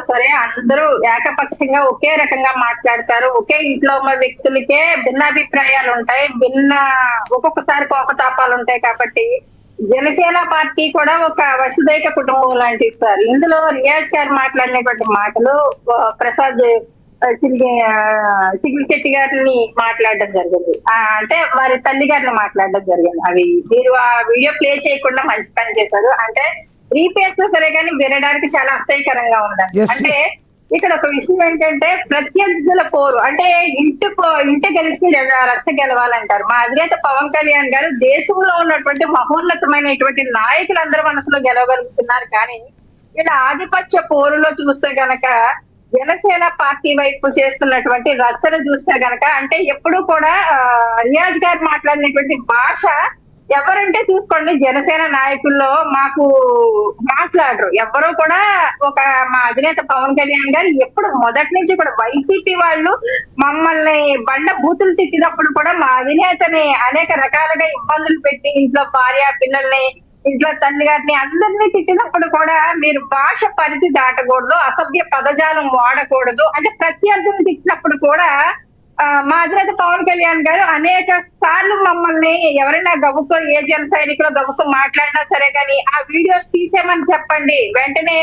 సరే అందరూ ఏకపక్షంగా ఒకే రకంగా మాట్లాడతారు. ఒకే ఇంట్లో ఉన్న వ్యక్తులకే భిన్నాభిప్రాయాలు ఉంటాయి. ఒక్కొక్కసారి కోపతాపాలు ఉంటాయి కాబట్టి జనసేన పార్టీ కూడా ఒక వసుదైక కుటుంబం లాంటిది సార్. ఇందులో రియాజ్ గారు మాట్లాడినటువంటి మాటలు ప్రసాద్ సిగ్గి శెట్టి గారిని మాట్లాడడం జరిగింది. అంటే వారి తల్లి గారిని మాట్లాడడం జరిగింది. అవి మీరు ఆ వీడియో ప్లే చేయకుండా మంచి పని చేశారు. అంటే రీపేస్ సరే కానీ వినడానికి చాలా అసహ్యకరంగా ఉండాలి. అంటే ఇక్కడ ఒక విషయం ఏంటంటే ప్రత్యర్థుల పోరు అంటే ఇంటి గెలిచి రచ్చ గెలవాలంటారు. మా అధినేత పవన్ కళ్యాణ్ గారు దేశంలో ఉన్నటువంటి మహోన్నతమైనటువంటి నాయకులందరూ మనసులో గెలవగలుగుతున్నారు. కానీ ఇలా ఆధిపత్య పోరులో చూస్తే గనక జనసేన పార్టీ వైపు చేస్తున్నటువంటి రచ్చను చూస్తే గనక అంటే ఎప్పుడు కూడా రియాజ్ గారు మాట్లాడినటువంటి భాష ఎవరంటే చూసుకోండి, జనసేన నాయకుల్లో మాకు మాట్లాడరు ఎవరు కూడా. మా అధినేత పవన్ కళ్యాణ్ గారు ఎప్పుడు మొదటి నుంచి కూడా వైసీపీ వాళ్ళు మమ్మల్ని బండ బూతులు తిట్టినప్పుడు కూడా మా అధినేతని అనేక రకాలుగా ఇబ్బందులు పెట్టి ఇంట్లో భార్య పిల్లల్ని ఇంట్లో తల్లి గారిని అందరినీ తిట్టినప్పుడు కూడా మీరు భాష పరిధి దాటకూడదు, అసభ్య పదజాలం వాడకూడదు. అంటే ప్రత్యర్థులు తిట్టినప్పుడు కూడా మా అధినేత పవన్ కళ్యాణ్ గారు అనేక సార్లు మమ్మల్ని ఎవరైనా గబుక్కు ఏ జన సైనికులు గబుక్కు మాట్లాడినా సరే కానీ ఆ వీడియోస్ తీసేమని చెప్పండి వెంటనే.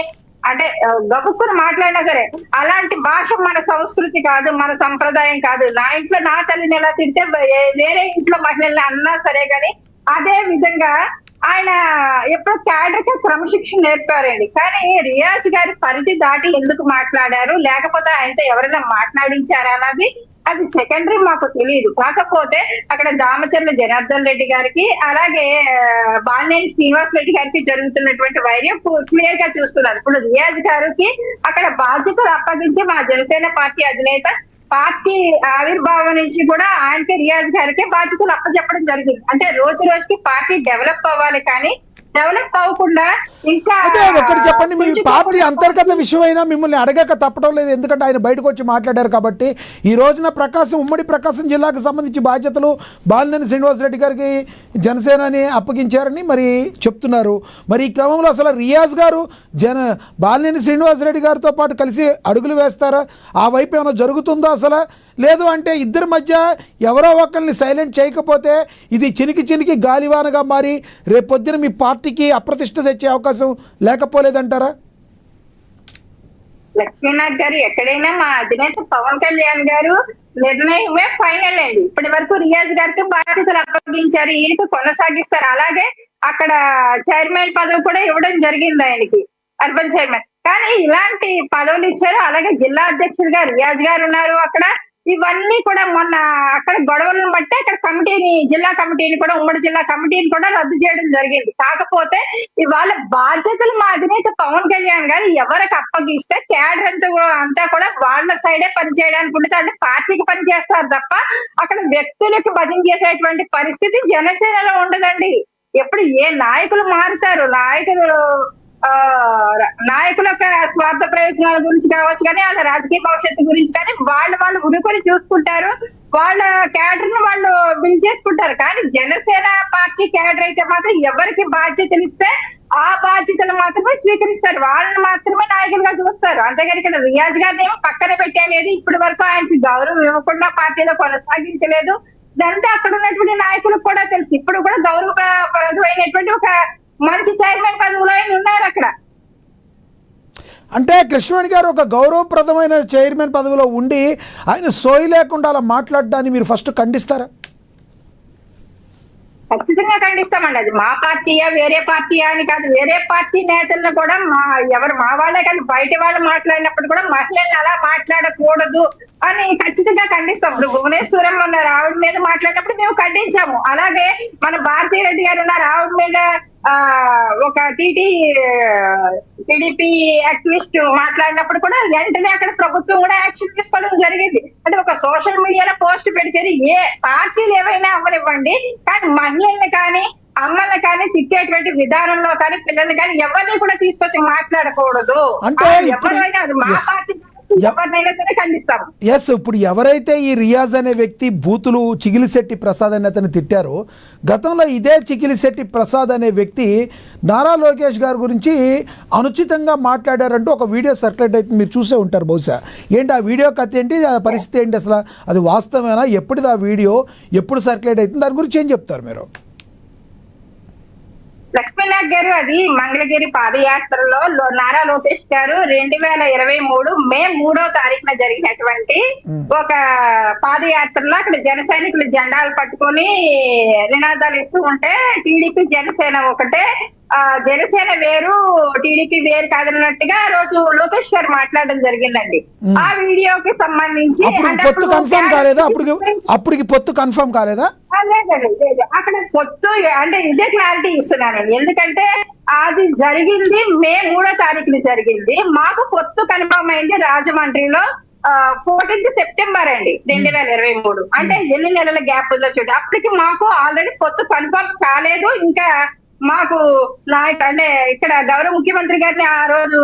అంటే గబుక్కును మాట్లాడినా సరే అలాంటి భాష మన సంస్కృతి కాదు, మన సంప్రదాయం కాదు. నా ఇంట్లో నా తల్లిని ఎలా తిడితే వేరే ఇంట్లో మహిళల్ని అన్నా సరే కానీ అదే విధంగా ఆయన ఎప్పుడో క్యాడర్ కి క్రమశిక్షణ నేర్పారండి. కానీ రియాజ్ గారి పరిధి దాటి ఎందుకు మాట్లాడారు, లేకపోతే ఆయనతో ఎవరైనా మాట్లాడించారా అన్నది అది సెకండరీ మాకు తెలియదు. కాకపోతే అక్కడ దామచర్ల జనార్దన్ రెడ్డి గారికి అలాగే బాలినేని శ్రీనివాస్ రెడ్డి గారికి జరుగుతున్నటువంటి వైర్యం క్లియర్ గా చూస్తున్నారు. ఇప్పుడు రియాజ్ గారికి అక్కడ బాధ్యతలు అప్పగించి మా జనసేన పార్టీ అధినేత పార్టీ ఆవిర్భావం నుంచి కూడా ఆయనకి రియాజ్ గారికి బాధ్యతలు అప్పచెప్పడం జరిగింది. అంటే రోజు రోజుకి పార్టీ డెవలప్ అవ్వాలి కానీ డెవలప్ అవ్వకుండా ఇంకా అదే ఒకటి చెప్పండి, మీ పార్టీ అంతర్గత విషయం అయినా మిమ్మల్ని అడగక తప్పడం లేదు. ఎందుకంటే ఆయన బయటకు వచ్చి మాట్లాడారు కాబట్టి. ఈ రోజున ఉమ్మడి ప్రకాశం జిల్లాకు సంబంధించి బాధ్యతలు బాలినేని శ్రీనివాసరెడ్డి గారికి జనసేనని అప్పగించారని మరి చెప్తున్నారు. మరి ఈ క్రమంలో అసలు రియాజ్ గారు బాలినేని శ్రీనివాసరెడ్డి గారితో పాటు కలిసి అడుగులు వేస్తారా? ఆ వైపు ఏమైనా జరుగుతుందో అసలు? లేదు అంటే ఇద్దరి మధ్య ఎవరో ఒకరిని సైలెంట్ చేయకపోతే ఇది చినికి గాలివానగా మారి రేపొద్దున మీ పార్టీకి అప్రతిష్ట తెచ్చే అవకాశం లేకపోలేదంటారా? లక్ష్మీనాథ్ గారు ఎక్కడైనా మా అధినేత పవన్ కళ్యాణ్ గారు నిర్ణయమే ఫైనల్ అండి. ఇప్పటి వరకు రియాజ్ గారికి బాధ్యతలు అప్పగించారు, ఈయనకి కొనసాగిస్తారు. అలాగే అక్కడ చైర్మన్ పదవి కూడా ఇవ్వడం జరిగింది ఆయనకి, అర్బన్ చైర్మన్. కానీ ఇలాంటి పదవులు ఇచ్చారు. అలాగే జిల్లా అధ్యక్షుడిగా రియాజ్ గారు ఉన్నారు అక్కడ. ఇవన్నీ కూడా మొన్న అక్కడ గొడవలను బట్టి అక్కడ జిల్లా కమిటీని కూడా ఉమ్మడి జిల్లా కమిటీని కూడా రద్దు చేయడం జరిగింది. కాకపోతే ఇవాళ బాధ్యతలు మా అధినేత పవన్ కళ్యాణ్ గారు ఎవరికి అప్పగిస్తే క్యాడర్ అంతా కూడా వాళ్ళ సైడే పనిచేయడానికి ఉంటుంది. అంటే పార్టీకి పనిచేస్తారు తప్ప అక్కడ వ్యక్తులకు భజన చేసేటువంటి పరిస్థితి జనసేనలో ఉండదండి. ఎప్పుడు ఏ నాయకులు మారుతారు, నాయకుల యొక్క స్వార్థ ప్రయోజనాల గురించి కావచ్చు కానీ వాళ్ళ రాజకీయ భవిష్యత్తు గురించి కానీ వాళ్ళు ఉనుకొని చూసుకుంటారు, వాళ్ళ క్యాడర్ ను వాళ్ళు బిల్డ్ చేసుకుంటారు. కానీ జనసేన పార్టీ క్యాడర్ అయితే మాత్రం ఎవరికి బాధ్యతలు ఇస్తే ఆ బాధ్యతలు మాత్రమే స్వీకరిస్తారు, వాళ్ళని మాత్రమే నాయకులుగా చూస్తారు. అంతేగాని ఇక్కడ రియాజ్ గారిని ఏమో పక్కన పెట్టలేదు, ఇప్పటి వరకు ఆయనకి గౌరవం ఇవ్వకుండా పార్టీలో కొనసాగించలేదు. ఇదంతా అక్కడ ఉన్నటువంటి నాయకులకు కూడా తెలుసు. ఇప్పుడు కూడా గౌరవప్రదమైనటువంటి ఒక మంచి చైర్మన్ పదవిలో ఆయన ఉన్నారు అక్కడ. అంటే కృష్ణవేణి గారు ఒక గౌరవప్రదమైన చైర్మన్ పదవిలో ఉండి ఆయన సోయి లేకుండా అలా మాట్లాడడాన్ని మీరు ఫస్ట్ ఖండిస్తారా? ఖచ్చితంగా ఖండిస్తామండి. అది మా పార్టీయా వేరే పార్టీయా అని కాదు, వేరే పార్టీ నేతలను కూడా మా వాళ్ళే కాదు బయట వాళ్ళు మాట్లాడినప్పుడు కూడా మహిళల్ని అలా మాట్లాడకూడదు అని ఖచ్చితంగా ఖండిస్తాం. ఇప్పుడు భువనేశ్వరం ఉన్నారు, ఆవిడ మీద మాట్లాడినప్పుడు మేము ఖండించాము. అలాగే మన భారతీ రెడ్డి గారు ఉన్నారు, ఆవిడ మీద ఒక టీడీపీ యాక్టివిస్ట్ మాట్లాడినప్పుడు కూడా వెంటనే అక్కడ ప్రభుత్వం కూడా యాక్షన్ తీసుకోవడం జరిగింది. అంటే ఒక సోషల్ మీడియాలో పోస్ట్ పెడితే ఏ పార్టీలు ఏవైనా అవ్వనివ్వండి కానీ మహిళల్ని కానీ అమ్మల్ని కానీ తిట్టేటువంటి విధానంలో కానీ పిల్లల్ని కానీ ఎవరిని కూడా తీసుకొచ్చి మాట్లాడకూడదు. అంటే ఎవరైనా అది మా పార్టీ ఎవరినైనా సరే ఖండిస్తాము. ఎస్, ఇప్పుడు ఎవరైతే ఈ రియాజ్ అనే వ్యక్తి బూతులు చిగిలిశెట్టి ప్రసాద్ అనే అతను తిట్టారో, గతంలో ఇదే చిగిలిశెట్టి ప్రసాద్ అనే వ్యక్తి నారా లోకేష్ గారి గురించి అనుచితంగా మాట్లాడారంటూ ఒక వీడియో సర్క్యులేట్ అయితే మీరు చూసే ఉంటారు బహుశా. ఏంటి ఆ వీడియో కథ ఏంటి, ఆ పరిస్థితి ఏంటి, అసలు అది వాస్తవమేనా, ఎప్పుడుది ఆ వీడియో, ఎప్పుడు సర్క్యులేట్ అవుతుంది, దాని గురించి ఏం చెప్తారు మీరు? లక్ష్మీనాథ్ గారు, అది మంగళగిరి పాదయాత్రలో నారా లోకేష్ గారు 2023 మే 3వ తారీఖున జరిగినటువంటి ఒక పాదయాత్రలో అక్కడ జన సైనికులు జెండాలు పట్టుకొని నినాదాలు ఇస్తూ ఉంటే టీడీపీ జనసేన ఒకటే, జనసేన వేరు టీడీపీ వేరు కాదన్నట్టుగా ఆ రోజు లోకేష్ గారు మాట్లాడడం జరిగిందండి. ఆ వీడియోకి సంబంధించి పొత్తు కన్ఫర్మ్ కాలేదా? అప్పటికి పొత్తు కన్ఫర్మ్ కాలేదా? లేదు, అక్కడ పొత్తు అంటే ఇదే క్లారిటీ ఇస్తున్నాను. ఎందుకంటే అది జరిగింది మే 3వ తారీఖున జరిగింది. మాకు పొత్తు కన్ఫర్మ్ అయింది రాజమండ్రిలో 14th సెప్టెంబర్ అండి 2023. అంటే ఎన్ని నెలల గ్యాప్ ఉందో చూడండి. అప్పటికి మాకు ఆల్రెడీ పొత్తు కన్ఫర్మ్ కాలేదు. ఇంకా మాకు అంటే ఇక్కడ గౌరవ ముఖ్యమంత్రి గారిని ఆ రోజు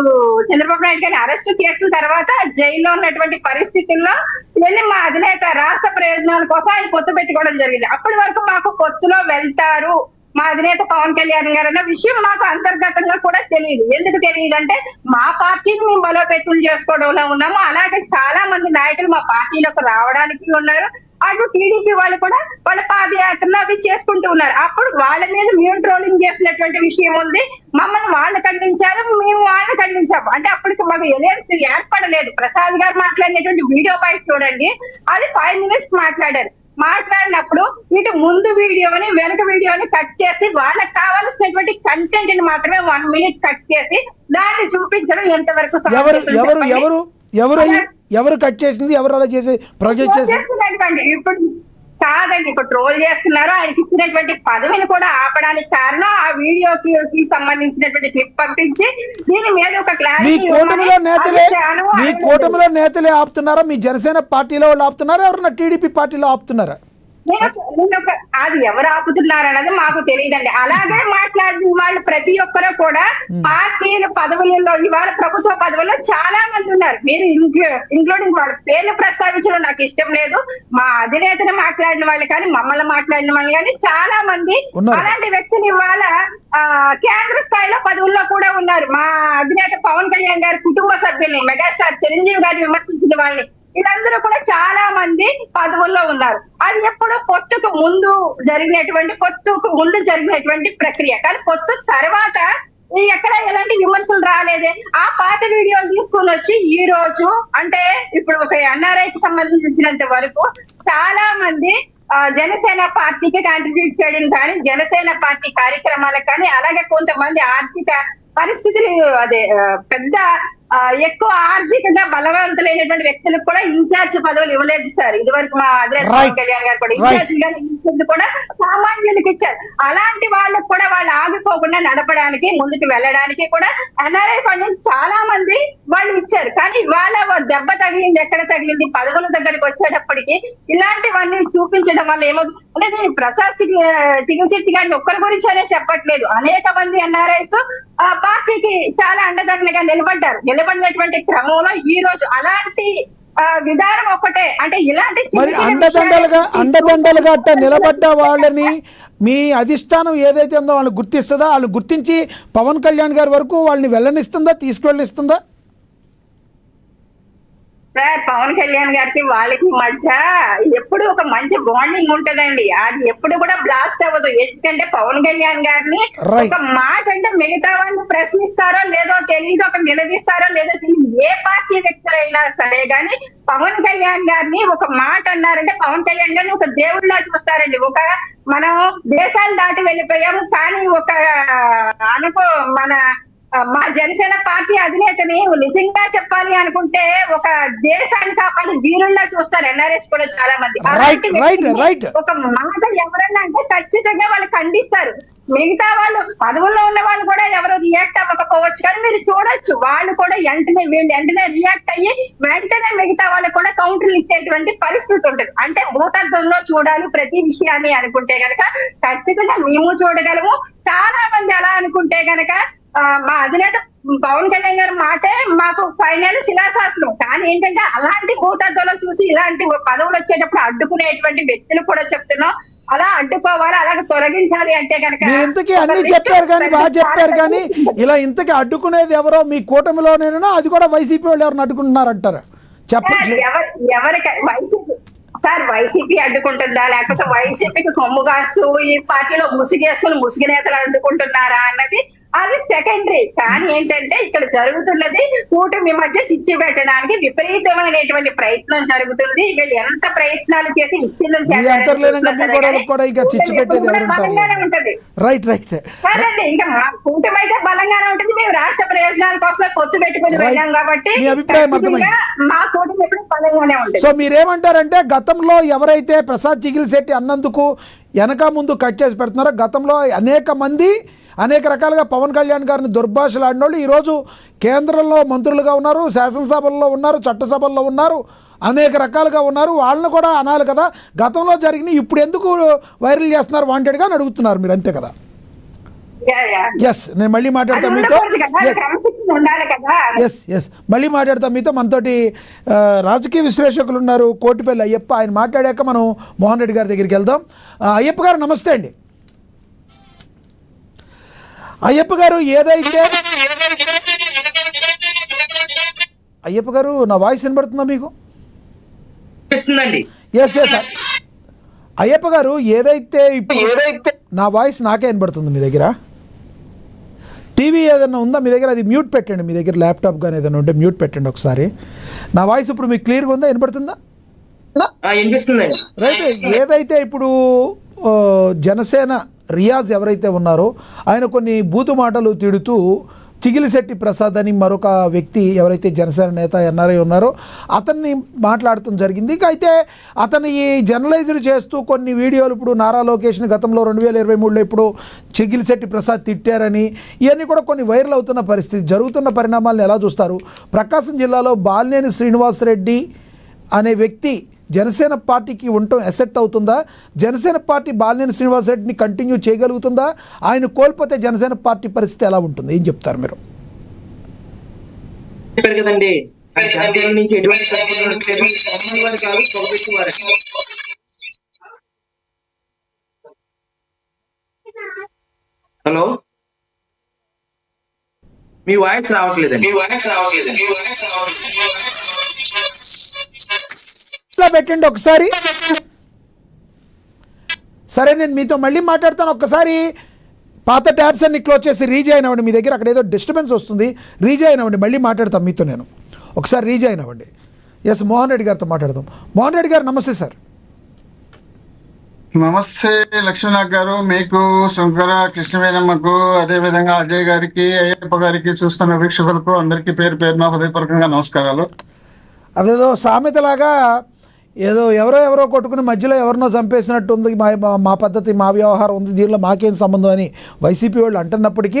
చంద్రబాబు నాయుడు గారిని అరెస్ట్ చేసిన తర్వాత జైల్లో ఉన్నటువంటి పరిస్థితుల్లో వెళ్ళి మా అధినేత రాష్ట్ర ప్రయోజనాల కోసం ఆయన పొత్తు పెట్టుకోవడం జరిగింది. అప్పటి వరకు మాకు పొత్తులో వెళ్తారు మా అధినేత పవన్ కళ్యాణ్ గారు అన్న విషయం మాకు అంతర్గతంగా కూడా తెలియదు. ఎందుకు తెలియదు అంటే మా పార్టీని మేము బలోపేతం చేసుకోవడంలో ఉన్నాము. అలాగే చాలా మంది నాయకులు మా పార్టీలోకి రావడానికి ఉన్నారు. అటు టీడీపీ వాళ్ళు కూడా వాళ్ళ పాదయాత్రలు అవి చేసుకుంటూ ఉన్నారు. అప్పుడు వాళ్ళ మీద మేము ట్రోలింగ్ చేసినటువంటి విషయం ఉంది. మమ్మల్ని వాళ్ళు ఖండించారు, మేము వాళ్ళని ఖండించాము. అంటే అప్పటికి మాకు ఎలియన్స్ ఏర్పడలేదు. ప్రసాద్ గారు మాట్లాడినటువంటి వీడియో బయట చూడండి, అది 5 minutes మాట్లాడారు. మాట్లాడినప్పుడు ఇటు ముందు వీడియోని వెనక వీడియోని కట్ చేసి వాళ్ళకి కావాల్సినటువంటి కంటెంట్ ని మాత్రమే 1 minute కట్ చేసి దాన్ని చూపించడం ఎంతవరకు ఎవరు కట్ చేసింది, ఎవరు అలా చేసి ప్రొజెక్ట్ చేస్తున్నటువంటి ఇప్పుడు కాదండి, ఇప్పుడు ట్రోల్ చేస్తున్నారు. ఆయనకి ఇచ్చినటువంటి పదవిని కూడా ఆపడానికి కారణం ఆ వీడియోకి సంబంధించినటువంటి క్లిప్ పంపించి దీని మీద ఒక క్లారిటీ. మీ కూటమిలో నేతలే ఆపుతున్నారా? మీ జనసేన పార్టీలో వాళ్ళు ఆపుతున్నారా? ఎవరన్నా టీడీపీ పార్టీలో ఆపుతున్నారా? అది ఎవరు ఆపుతున్నారు అన్నది మాకు తెలియదండి. అలాగే మాట్లాడిన వాళ్ళు ప్రతి ఒక్కరు కూడా పార్టీల పదవులలో ఇవాళ ప్రభుత్వ పదవుల్లో చాలా మంది ఉన్నారు. మీరు ఇంక్లూడింగ్ వాళ్ళ పేర్లు ప్రస్తావించడం నాకు ఇష్టం లేదు. మా అధినేతను మాట్లాడిన వాళ్ళు కానీ మమ్మల్ని మాట్లాడిన వాళ్ళు కానీ చాలా మంది అలాంటి వ్యక్తులు ఇవాళ కేంద్ర స్థాయిలో పదవుల్లో కూడా ఉన్నారు. మా అధినేత పవన్ కళ్యాణ్ గారి కుటుంబ సభ్యుల్ని, మెగాస్టార్ చిరంజీవి గారిని విమర్శించిన వాళ్ళని, వీళ్ళందరూ కూడా చాలా మంది పదవుల్లో ఉన్నారు. అది ఎప్పుడు పొత్తుకు ముందు జరిగినటువంటి ప్రక్రియ. కానీ పొత్తు తర్వాత ఎక్కడ ఎలాంటి విమర్శలు రాలేదే. ఆ పాత వీడియోలు తీసుకొని వచ్చి ఈ రోజు అంటే ఇప్పుడు ఒక ఎన్ఆర్ఐకి సంబంధించినంత వరకు చాలా మంది జనసేన పార్టీకి కాంట్రిబ్యూట్ చేయడం కానీ, జనసేన పార్టీ కార్యక్రమాలకు కానీ, అలాగే కొంతమంది ఆర్థిక పరిస్థితులు అదే పెద్ద ఎక్కువ ఆర్థికంగా బలవంతులైనటువంటి వ్యక్తులకు కూడా ఇన్ఛార్జ్ పదవులు ఇవ్వలేదు సార్. ఇదివరకు మా అధినేత పవన్ కళ్యాణ్ గారు కూడా ఇన్ఛార్జ్ గా కూడా సామాన్యులకు ఇచ్చారు. అలాంటి వాళ్ళకు కూడా వాళ్ళు ఆగిపోకుండా నడపడానికి, ముందుకు వెళ్ళడానికి కూడా ఎన్ఆర్ఐ ఫండింగ్స్ చాలా మంది వాళ్ళు ఇచ్చారు. కానీ వాళ్ళ దెబ్బ తగిలింది ఎక్కడ తగిలింది, పదవుల దగ్గరికి వచ్చేటప్పటికి ఇలాంటివన్నీ చూపించడం వల్ల ఏమవుతుంది అంటే, నేను ప్రసాద్ చిగిలిశెట్టి గారిని ఒక్కరి గురించి అనే చెప్పట్లేదు. అనేక మంది ఎన్ఆర్ఐస్ పార్టీకి చాలా అండదండలుగా నిలబడినటువంటి క్రమంలో ఈ రోజు అలాంటి విధానం ఒకటే అంటే ఇలాంటి మరి అండదండలుగా అట్ట నిలబడ్డ వాళ్ళని మీ అధిష్టానం ఏదైతే ఉందో వాళ్ళని గుర్తిస్తుందా? వాళ్ళు గుర్తించి పవన్ కళ్యాణ్ గారి వరకు వాళ్ళని వెళ్ళనిస్తుందా, తీసుకువెళ్ళనిస్తుందా? సార్, పవన్ కళ్యాణ్ గారికి వాళ్ళకి మధ్య ఎప్పుడు ఒక మంచి బాండింగ్ ఉంటదండి. అది ఎప్పుడు కూడా బ్లాస్ట్ అవ్వదు. ఎందుకంటే పవన్ కళ్యాణ్ గారిని ఒక మాట అంటే మిగతా వాళ్ళు ప్రశ్నిస్తారో లేదో తెలియదు, ఒక నిలదీస్తారో లేదో తెలియదు. ఏ పార్టీ వ్యక్తులైనా సరే గాని పవన్ కళ్యాణ్ గారిని ఒక మాట అన్నారంటే పవన్ కళ్యాణ్ గారిని ఒక దేవుడిలా చూస్తారండి. ఒక మనం దేశాలు దాటి వెళ్ళిపోయాము కానీ ఒక మా జనసేన పార్టీ అధినేతని నిజంగా చెప్పాలి అనుకుంటే ఒక దేశాన్ని కాపాడి వీరుల్లా చూస్తారు ఎన్ఆర్ఎస్ కూడా చాలా మంది. ఒక మాట ఎవరన్నా అంటే ఖచ్చితంగా వాళ్ళు ఖండిస్తారు. మిగతా వాళ్ళు పదవుల్లో ఉన్న వాళ్ళు కూడా ఎవరు రియాక్ట్ అవ్వకపోవచ్చు కానీ మీరు చూడొచ్చు వాళ్ళు కూడా వెంటనే రియాక్ట్ అయ్యి వెంటనే మిగతా వాళ్ళకి కూడా కౌంటర్లు ఇచ్చేటువంటి పరిస్థితి ఉంటుంది. అంటే భూతత్వంలో చూడాలి ప్రతి విషయాన్ని అనుకుంటే గనక ఖచ్చితంగా మేము చూడగలము. చాలా మంది అలా అనుకుంటే గనక మా అధినేత పవన్ కళ్యాణ్ గారి మాటే మాకు ఫైనల్ శిలాశాసనం. కానీ ఏంటంటే అలాంటి భూతత్వంలో చూసి ఇలాంటి పదవులు వచ్చేటప్పుడు అడ్డుకునేటువంటి వ్యక్తులు కూడా చెప్తున్నాం, అలా అడ్డుకోవాలి, అలాగే తొలగించాలి అంటే కనుక మీరు ఇంతకీ అన్ని చెప్పారు కానీ బాగా చెప్పారు కానీ ఇలా ఇంతకీ అడ్డుకునేది ఎవరో మీ కూటమిలోనేనా, అది కూడా వైసీపీ వాళ్ళు ఎవరిని అడ్డుకుంటున్నారంటారా చెప్పట్లేదు. ఎవరికి వైసీపీ అడ్డుకుంటుందా, లేకపోతే వైసీపీకి కొమ్ము కాస్తూ ఈ పార్టీలో ముసిగేసుకుని ముసిగి నేతలు అడ్డుకుంటున్నారా అన్నది అది సెకండరీ. కానీ ఏంటంటే ఇక్కడ జరుగుతున్నది కూటమి మధ్య చిచ్చు పెట్టడానికి విపరీతమైనటువంటి ప్రయత్నం జరుగుతుంది. వీళ్ళు ఎంత ప్రయత్నాలు చేసి విచ్ఛిన్నం ఉంటది. రైట్ రైట్ కాదండి, ఇంకా మా కూటమి అయితే బలంగానే ఉంటుంది. మేము రాష్ట్ర ప్రయోజనాల కోసమే పొత్తు పెట్టుకుని వెళ్ళాం కాబట్టి మా కూటమి ఎప్పుడు బలంగానే ఉంటుంది. సో మీరేమంటారంటే గతంలో ఎవరైతే ప్రసాద్ చిగిల్ శెట్టి అన్నందుకు వెనక ముందు కట్ చేసి పెడుతున్నారో, గతంలో అనేక మంది అనేక రకాలుగా పవన్ కళ్యాణ్ గారిని దుర్భాషలు ఆడినోళ్ళు ఈరోజు కేంద్రంలో మంత్రులుగా ఉన్నారు, శాసనసభల్లో ఉన్నారు, చట్టసభల్లో ఉన్నారు, అనేక రకాలుగా ఉన్నారు. వాళ్ళని కూడా అనాలి కదా, గతంలో జరిగిన ఇప్పుడు ఎందుకు వైరల్ చేస్తున్నారు వాంటెడ్గా అని అడుగుతున్నారు మీరు, అంతే కదా? ఎస్, నేను మళ్ళీ మాట్లాడతా మీతో. ఎస్ మళ్ళీ మాట్లాడతాం మీతో. మనతోటి రాజకీయ విశ్లేషకులు ఉన్నారు, కోటిపల్లి అయ్యప్ప. ఆయన మాట్లాడాక మనం మోహన్ రెడ్డి గారి దగ్గరికి వెళ్దాం. అయ్యప్ప గారు నమస్తే అండి. అయ్యప్ప గారు ఏదైతే అయ్యప్ప గారు నా వాయిస్ వినబడుతుందా మీకు? ఎస్ అయ్యప్ప గారు ఏదైతే నా వాయిస్ నాకే వినబడుతుంది మీ దగ్గర? టీవీ ఏదైనా ఉందా మీ దగ్గర? అది మ్యూట్ పెట్టండి, మీ దగ్గర ల్యాప్టాప్ కానీ ఏదైనా ఉంటే మ్యూట్ పెట్టండి ఒకసారి. నా వాయిస్ ఇప్పుడు మీకు క్లియర్గా ఉందా, వినబడుతుందా? రైట్. ఏదైతే ఇప్పుడు జనసేన రియాజ్ ఎవరైతే ఉన్నారో ఆయన కొన్ని బూతు మాటలు తిడుతూ చిగిలిశెట్టి ప్రసాద్ అని మరొక వ్యక్తి ఎవరైతే జనసేన నేత ఎన్ఆర్ఐ ఉన్నారో అతన్ని మాట్లాడటం జరిగింది. అయితే అతను ఈ జర్నలైజ్డ్ చేస్తూ కొన్ని వీడియోలు ఇప్పుడు నారా లోకేష్ని గతంలో 2023లో ఇప్పుడు చిగిలిశెట్టి ప్రసాద్ తిట్టారని ఇవన్నీ కూడా కొన్ని వైరల్ అవుతున్న పరిస్థితి. జరుగుతున్న పరిణామాలను ఎలా చూస్తారు? ప్రకాశం జిల్లాలో బాలినేని శ్రీనివాసరెడ్డి అనే వ్యక్తి జనసేన పార్టీకి ఉండటం ఎసెట్ అవుతుందా? జనసేన పార్టీ బాలినేని శ్రీనివాసరెడ్డిని కంటిన్యూ చేయగలుగుతుందా? ఆయన కోల్పోతే జనసేన పార్టీ పరిస్థితి ఎలా ఉంటుంది? ఏం చెప్తారు మీరు? కదండి, హలో, మీ వాయిస్ రావట్లేదండి. పెట్టండి ఒకసారి. సరే, నేను మీతో మళ్ళీ మాట్లాడతాను. ఒక్కసారి పాత ట్యాబ్స్ అన్ని క్లోజ్ చేసి రీజాయిన్ అవ్వండి. మీ దగ్గర అక్కడ ఏదో డిస్టర్బెన్స్ వస్తుంది, రీజాయిన్ అవ్వండి. మళ్ళీ మాట్లాడతాను మీతో, నేను ఒకసారి రీజాయిన్ అవ్వండి. ఎస్, మోహన్ రెడ్డి గారితో మాట్లాడదాం. మోహన్ రెడ్డి గారు నమస్తే సార్. నమస్తే లక్ష్మీనాథ్ గారు, మీకు, శంకర, కృష్ణవేణమ్మకు, అదేవిధంగా అజయ్ గారికి, అయ్యప్ప గారికి, చూస్తున్న వీక్షకులకు అందరికీ పేరు పేరున హృదయపూర్వకంగా నమస్కారాలు. అదేదో సామెతలాగా ఏదో ఎవరో కొట్టుకుని మధ్యలో ఎవరినో చంపేసినట్టు ఉంది, మా పద్ధతి, మా వ్యవహారం ఉంది, దీనిలో మాకేం సంబంధం అని వైసీపీ వాళ్ళు అంటున్నప్పటికీ